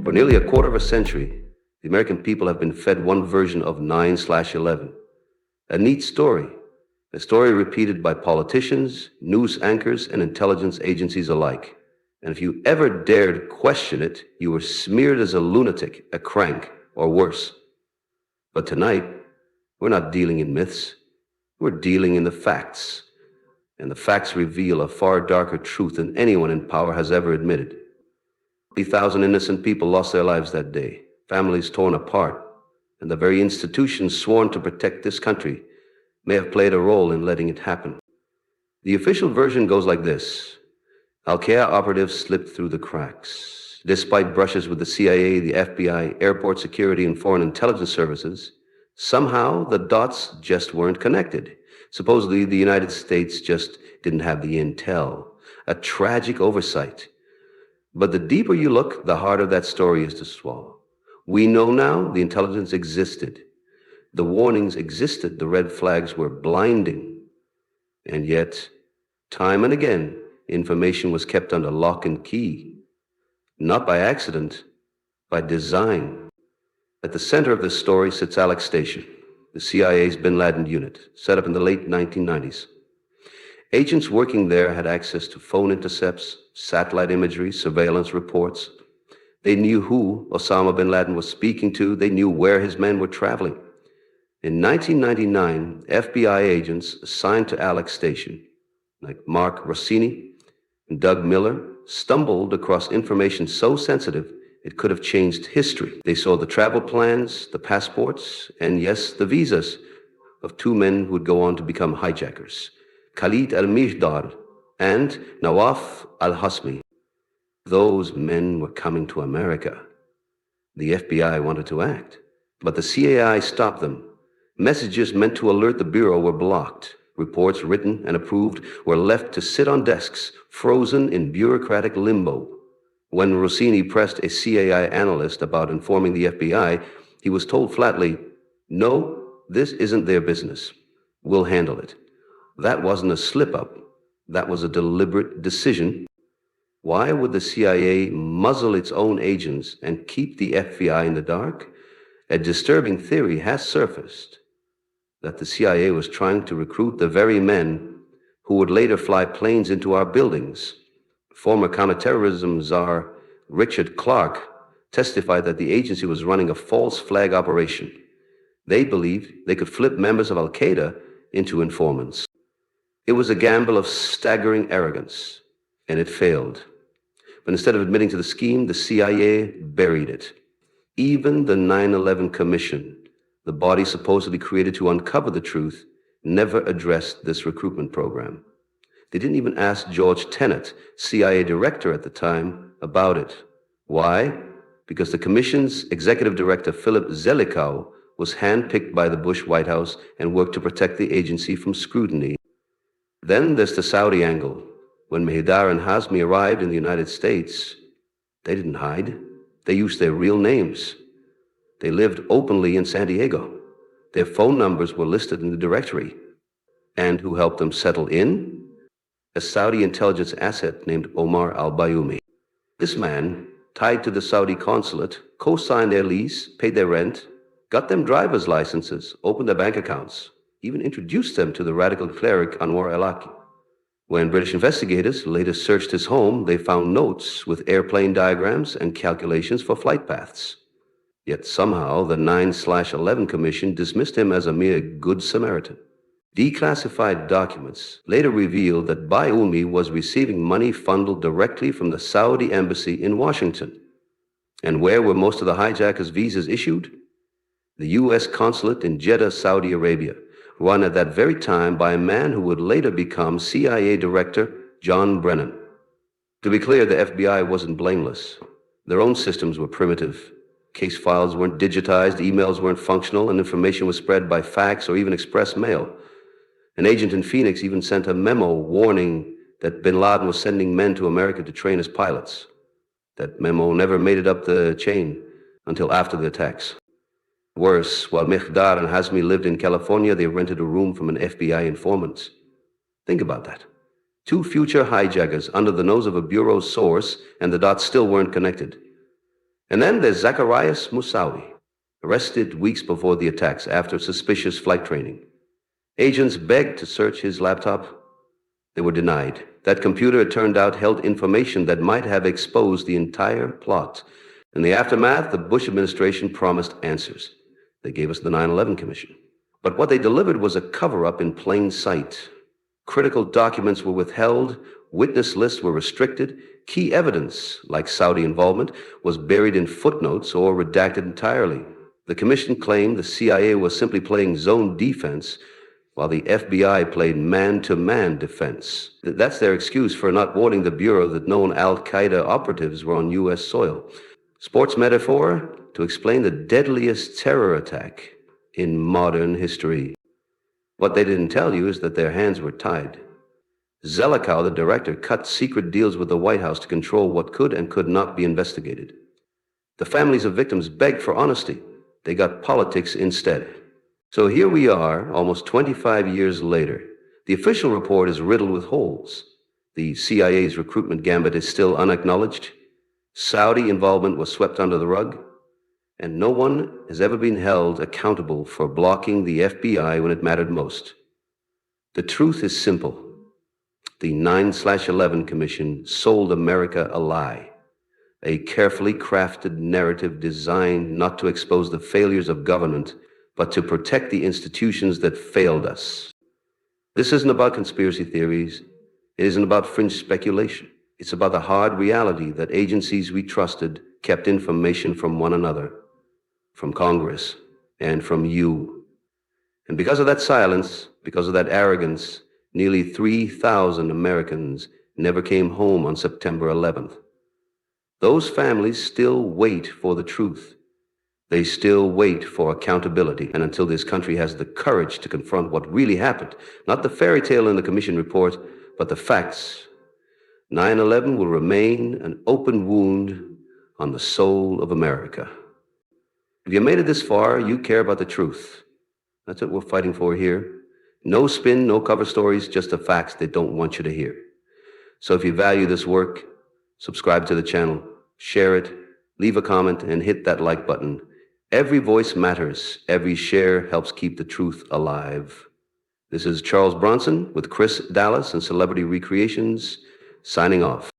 For nearly a quarter of a century, the American people have been fed one version of 9/11. A neat story, a story repeated by politicians, news anchors, and intelligence agencies alike. And if you ever dared question it, you were smeared as a lunatic, a crank, or worse. But tonight, we're not dealing in myths. We're dealing in the facts. And the facts reveal a far darker truth than anyone in power has ever admitted. 3,000 innocent people lost their lives that day, families torn apart, and the very institutions sworn to protect this country may have played a role in letting it happen. The official version goes like this. Al-Qaeda operatives slipped through the cracks. Despite brushes with the CIA, the FBI, airport security, and foreign intelligence services, somehow the dots just weren't connected. Supposedly, the United States just didn't have the intel. A tragic oversight. But the deeper you look, the harder that story is to swallow. We know now the intelligence existed. The warnings existed. The red flags were blinding. And yet, time and again, information was kept under lock and key. Not by accident, by design. At the center of this story sits Alex Station, the CIA's bin Laden unit, set up in the late 1990s. Agents working there had access to phone intercepts, satellite imagery, surveillance reports. They knew who Osama bin Laden was speaking to. They knew where his men were traveling. In 1999, FBI agents assigned to Alex Station, like Mark Rossini and Doug Miller, stumbled across information so sensitive it could have changed history. They saw the travel plans, the passports, and yes, the visas of two men who would go on to become hijackers, Khalid al-Mijdar and Nawaf al-Hasmi. Those men were coming to America. The FBI wanted to act, but the CAI stopped them. Messages meant to alert the Bureau were blocked. Reports written and approved were left to sit on desks, frozen in bureaucratic limbo. When Rossini pressed a CAI analyst about informing the FBI, he was told flatly, "No, this isn't their business. We'll handle it." That wasn't a slip-up. That was a deliberate decision. Why would the CIA muzzle its own agents and keep the FBI in the dark? A disturbing theory has surfaced that the CIA was trying to recruit the very men who would later fly planes into our buildings. Former counterterrorism czar Richard Clarke testified that the agency was running a false flag operation. They believed they could flip members of Al-Qaeda into informants. It was a gamble of staggering arrogance, and it failed. But instead of admitting to the scheme, the CIA buried it. Even the 9/11 Commission, the body supposedly created to uncover the truth, never addressed this recruitment program. They didn't even ask George Tenet, CIA director at the time, about it. Why? Because the Commission's executive director, Philip Zelikow, was handpicked by the Bush White House and worked to protect the agency from scrutiny. Then there's the Saudi angle. When Mihdar and Hazmi arrived in the United States, they didn't hide. They used their real names. They lived openly in San Diego. Their phone numbers were listed in the directory. And who helped them settle in? A Saudi intelligence asset named Omar al-Bayoumi. This man, tied to the Saudi consulate, co-signed their lease, paid their rent, got them driver's licenses, opened their bank accounts, even introduced them to the radical cleric Anwar al-Awlaki. When British investigators later searched his home, they found notes with airplane diagrams and calculations for flight paths. Yet somehow the 9/11 Commission dismissed him as a mere good Samaritan. Declassified documents later revealed that Bayoumi was receiving money funneled directly from the Saudi embassy in Washington. And where were most of the hijackers' visas issued? The U.S. consulate in Jeddah, Saudi Arabia, run at that very time by a man who would later become CIA Director John Brennan. To be clear, the FBI wasn't blameless. Their own systems were primitive. Case files weren't digitized, emails weren't functional, and information was spread by fax or even express mail. An agent in Phoenix even sent a memo warning that bin Laden was sending men to America to train as pilots. That memo never made it up the chain until after the attacks. Worse, while Mihdar and Hazmi lived in California, they rented a room from an FBI informant. Think about that. Two future hijackers under the nose of a bureau source, and the dots still weren't connected. And then there's Zacharias Moussaoui, arrested weeks before the attacks after suspicious flight training. Agents begged to search his laptop. They were denied. That computer, it turned out, held information that might have exposed the entire plot. In the aftermath, the Bush administration promised answers. They gave us the 9/11 Commission. But what they delivered was a cover-up in plain sight. Critical documents were withheld, witness lists were restricted, key evidence, like Saudi involvement, was buried in footnotes or redacted entirely. The commission claimed the CIA was simply playing zone defense, while the FBI played man-to-man defense. That's their excuse for not warning the Bureau that known al-Qaeda operatives were on U.S. soil. Sports metaphor to explain the deadliest terror attack in modern history. What they didn't tell you is that their hands were tied. Zelikow, the director, cut secret deals with the White House to control what could and could not be investigated. The families of victims begged for honesty. They got politics instead. So here we are, almost 25 years later. The official report is riddled with holes. The CIA's recruitment gambit is still unacknowledged. Saudi involvement was swept under the rug. And no one has ever been held accountable for blocking the FBI when it mattered most. The truth is simple. The 9/11 Commission sold America a lie, a carefully crafted narrative designed not to expose the failures of government, but to protect the institutions that failed us. This isn't about conspiracy theories. It isn't about fringe speculation. It's about the hard reality that agencies we trusted kept information from one another, from Congress, and from you. And because of that silence, because of that arrogance, nearly 3,000 Americans never came home on September 11th. Those families still wait for the truth. They still wait for accountability. And until this country has the courage to confront what really happened, not the fairy tale in the commission report, but the facts, 9/11 will remain an open wound on the soul of America. If you made it this far, you care about the truth. That's what we're fighting for here. No spin, no cover stories, just the facts they don't want you to hear. So if you value this work, subscribe to the channel, share it, leave a comment, and hit that like button. Every voice matters. Every share helps keep the truth alive. This is Charles Bronson with Chris Dallas and Celebrity Recreations, signing off.